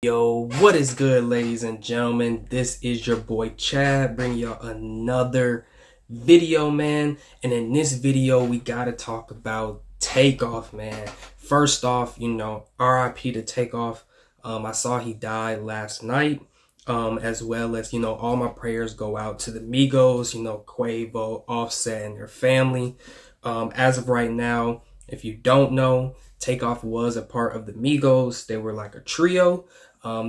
Yo, what is good, ladies and gentlemen? This is your boy Chad bringing y'all another video, man. And in this video, we gotta talk about Takeoff, man. First off, RIP to Takeoff. I saw he died last night. As well as, all my prayers go out to the Migos, Quavo, Offset, and their family. As of right now, if you don't know, Takeoff was a part of the Migos. They were like a trio.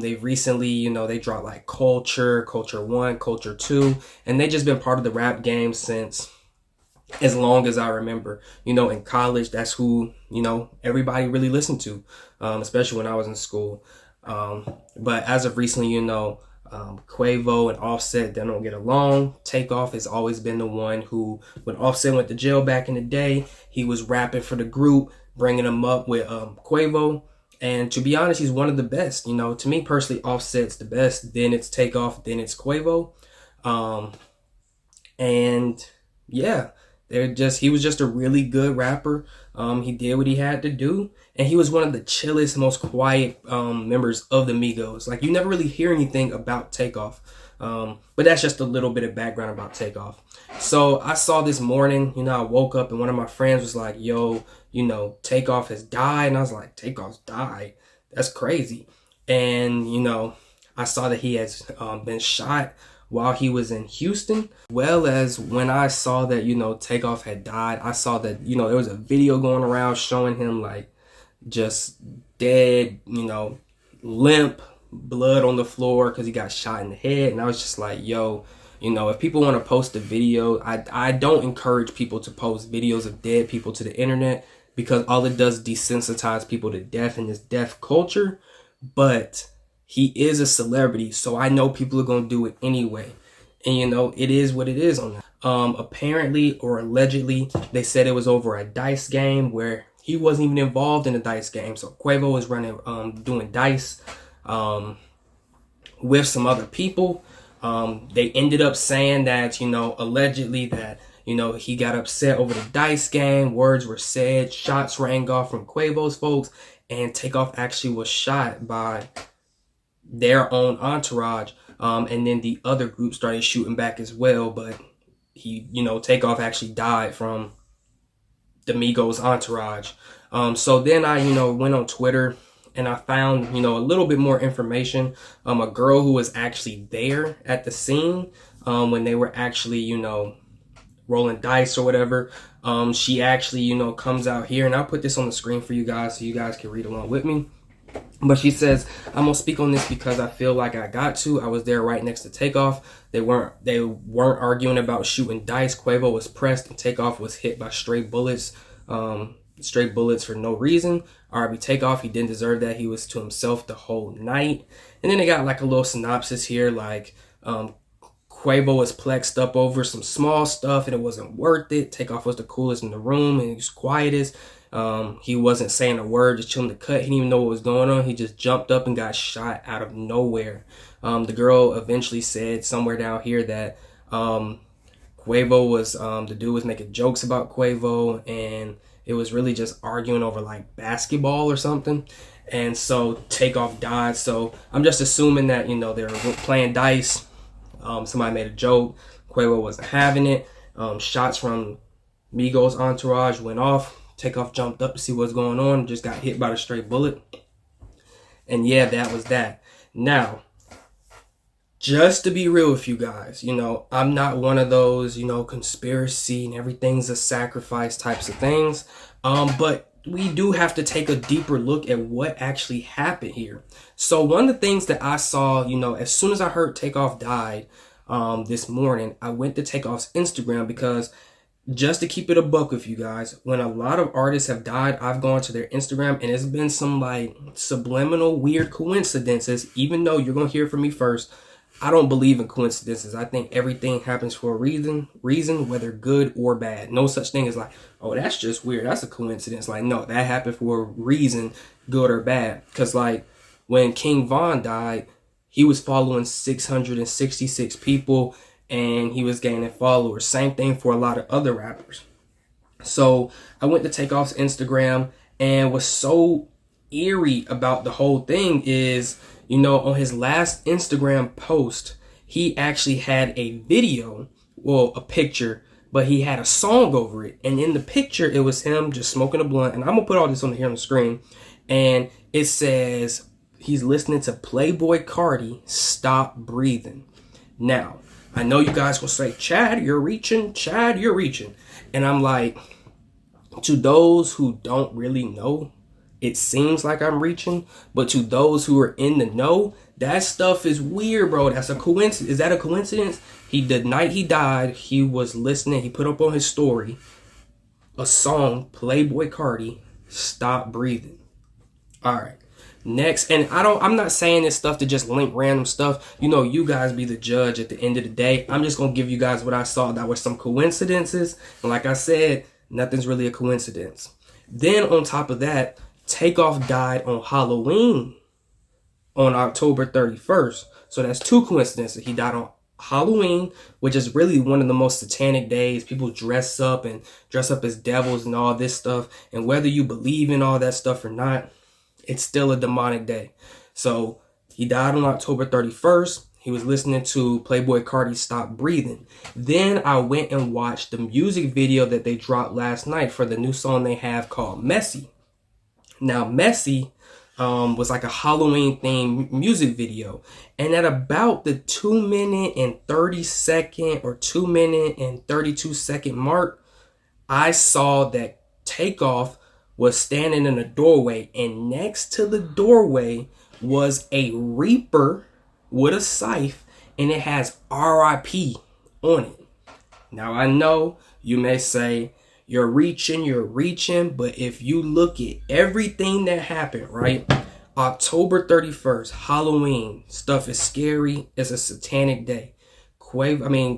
They've recently, they dropped like Culture 1, Culture 2, and they just been part of the rap game since as long as I remember. In college, that's who, everybody really listened to, especially when I was in school. But as of recently, Quavo and Offset, they don't get along. Takeoff has always been the one who, when Offset went to jail back in the day, he was rapping for the group, bringing them up with Quavo. And to be honest, he's one of the best. To me personally, Offset's the best. Then it's Takeoff. Then it's Quavo. And yeah, he was just a really good rapper. He did what he had to do, and he was one of the chillest, most quiet members of the Migos. Like, you never really hear anything about Takeoff. But that's just a little bit of background about Takeoff. So I saw this morning, I woke up and one of my friends was like, yo, Takeoff has died. And I was like, Takeoff's died? That's crazy. And, I saw that he has been shot while he was in Houston. Well, as when I saw that, Takeoff had died, I saw that, there was a video going around showing him like just dead, limp, blood on the floor because he got shot in the head. And I was just like, yo, if people want to post a video, I don't encourage people to post videos of dead people to the internet, because all it does desensitize people to death and this death culture. But he is a celebrity, so I know people are going to do it anyway. And, it is what it is on that. Apparently or allegedly, they said it was over a dice game where he wasn't even involved in the dice game. So Quavo was doing dice with some other people. They ended up saying that, allegedly that, he got upset over the dice game. Words were said, shots rang off from Quavo's folks, and Takeoff actually was shot by their own entourage. And then the other group started shooting back as well. But Takeoff actually died from the Migos entourage. So then I, went on Twitter and I found, a little bit more information. A girl who was actually there at the scene when they were actually, rolling dice or whatever. She actually, comes out here, and I'll put this on the screen for you guys so you guys can read along with me. But she says, I'm gonna speak on this because I feel like I got to. I was there right next to Takeoff. They weren't arguing about shooting dice. Quavo was pressed and Takeoff was hit by stray bullets for no reason. RB Takeoff, he didn't deserve that. He was to himself the whole night. And then they got like a little synopsis here, like Quavo was plexed up over some small stuff and it wasn't worth it. Takeoff was the coolest in the room and he was quietest. He wasn't saying a word, just chilling the cut. He didn't even know what was going on. He just jumped up and got shot out of nowhere. The girl eventually said somewhere down here that Quavo was, the dude was making jokes about Quavo, and it was really just arguing over like basketball or something. And so Takeoff died. So I'm just assuming that, they were playing dice. Somebody made a joke. Quavo wasn't having it. Shots from Migos entourage went off. Takeoff jumped up to see what's going on, just got hit by a stray bullet. And yeah, that was that. Now, just to be real with you guys, I'm not one of those, conspiracy and everything's a sacrifice types of things. But we do have to take a deeper look at what actually happened here. So one of the things that I saw, as soon as I heard Takeoff died this morning, I went to Takeoff's Instagram because, just to keep it a buck with you guys, when a lot of artists have died, I've gone to their Instagram and it's been some like subliminal weird coincidences. Even though you're going to hear from me first, I don't believe in coincidences. I think everything happens for a reason, whether good or bad. No such thing as like, oh, that's just weird, that's a coincidence. Like, no, that happened for a reason, good or bad. Because like when King Von died, he was following 666 people and he was gaining followers. Same thing for a lot of other rappers. So I went to Takeoff's Instagram, and what's so eerie about the whole thing is, You know, on his last Instagram post, he actually had a video, well, a picture, but he had a song over it. And in the picture, it was him just smoking a blunt. And I'm going to put all this on here on the screen. And it says he's listening to Playboi Carti, Stop Breathing. Now, I know you guys will say, Chad, you're reaching. Chad, you're reaching. And I'm like, to those who don't really know, it seems like I'm reaching. But to those who are in the know, that stuff is weird, bro. That's a coincidence. Is that a coincidence? The night he died, he was listening. He put up on his story a song, Playboi Carti, Stop Breathing. All right. Next, and I'm not saying this stuff to just link random stuff. You know, you guys be the judge at the end of the day. I'm just going to give you guys what I saw. That were some coincidences. And like I said, nothing's really a coincidence. Then on top of that, Takeoff died on Halloween on October 31st. So that's two coincidences. He died on Halloween, which is really one of the most satanic days. People dress up as devils and all this stuff. And whether you believe in all that stuff or not, it's still a demonic day. So he died on October 31st. He was listening to Playboi Carti, Stop Breathing. Then I went and watched the music video that they dropped last night for the new song they have called Messy. Now, Messy was like a Halloween themed music video. And at about the 2 minute and 30 second or 2 minute and 32 second mark, I saw that Takeoff was standing in a doorway, and next to the doorway was a reaper with a scythe, and it has RIP on it. Now I know you may say you're reaching, but if you look at everything that happened, right? October 31st, Halloween, stuff is scary. It's a satanic day.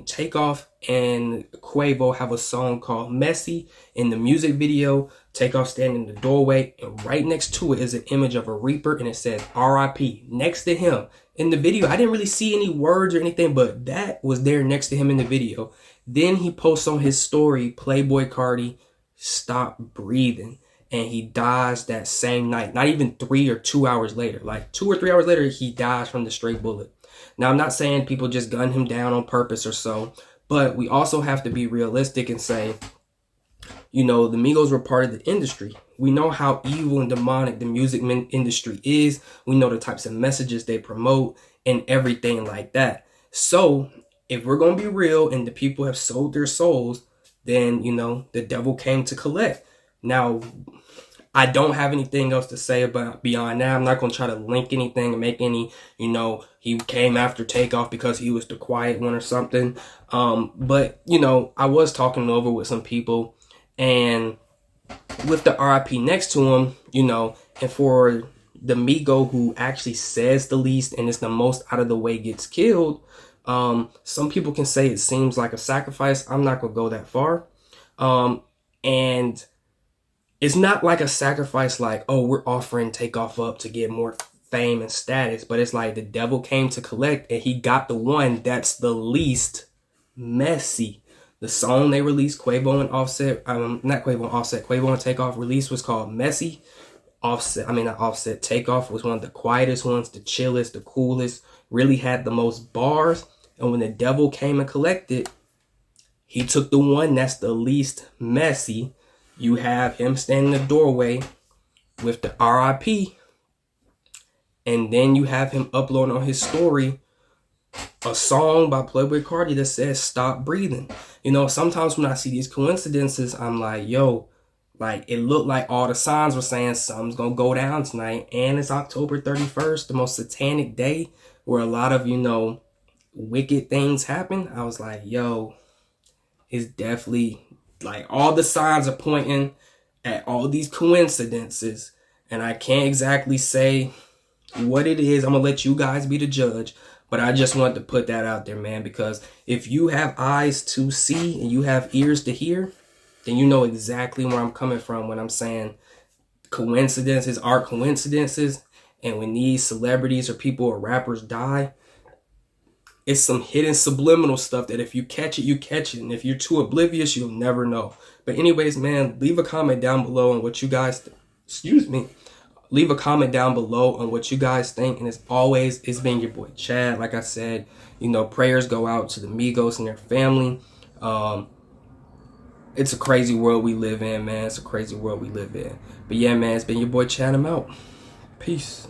Takeoff and Quavo have a song called Messy. In the music video, Takeoff standing in the doorway, and right next to it is an image of a reaper, and it says RIP next to him. In the video, I didn't really see any words or anything, but that was there next to him in the video. Then he posts on his story, Playboi Carti, Stop Breathing. And he dies that same night. Not even 3 or 2 hours later. Like 2 or 3 hours later, he dies from the stray bullet. Now, I'm not saying people just gun him down on purpose or so. But we also have to be realistic and say, you know, the Migos were part of the industry. We know how evil and demonic the music industry is. We know the types of messages they promote and everything like that. So if we're going to be real and the people have sold their souls, then, you know, the devil came to collect. Now, I don't have anything else to say about beyond that. I'm not going to try to link anything and make any, you know, he came after Takeoff because he was the quiet one or something. But, you know, I was talking over with some people, and with the RIP next to him, you know, and for the Migo who actually says the least and is the most out of the way gets killed, some people can say it seems like a sacrifice. I'm not going to go that far. And it's not like a sacrifice like, oh, we're offering Takeoff up to get more fame and status. But it's like the devil came to collect, and he got the one that's the least messy. The song they released, Quavo and Takeoff released was called Messy. Takeoff was one of the quietest ones, the chillest, the coolest, really had the most bars. And when the devil came and collected, he took the one that's the least messy. You have him standing in the doorway with the RIP. And then you have him uploading on his story a song by Playboi Carti that says Stop Breathing. You know, sometimes when I see these coincidences, I'm like, yo, like it looked like all the signs were saying something's gonna go down tonight. And it's October 31st, the most satanic day where a lot of, you know, wicked things happen. I was like, yo, it's definitely like all the signs are pointing at all these coincidences. And I can't exactly say what it is. I'm gonna let you guys be the judge. But I just wanted to put that out there, man, because if you have eyes to see and you have ears to hear, then you know exactly where I'm coming from when I'm saying coincidences are coincidences. And when these celebrities or people or rappers die, it's some hidden subliminal stuff that if you catch it, you catch it. And if you're too oblivious, you'll never know. But anyways, man, leave a comment down below on what you guys, leave a comment down below on what you guys think. And as always, it's been your boy Chad. Like I said, you know, prayers go out to the Migos and their family. It's a crazy world we live in, man. It's a crazy world we live in. But yeah, man, it's been your boy Chad. I'm out. Peace.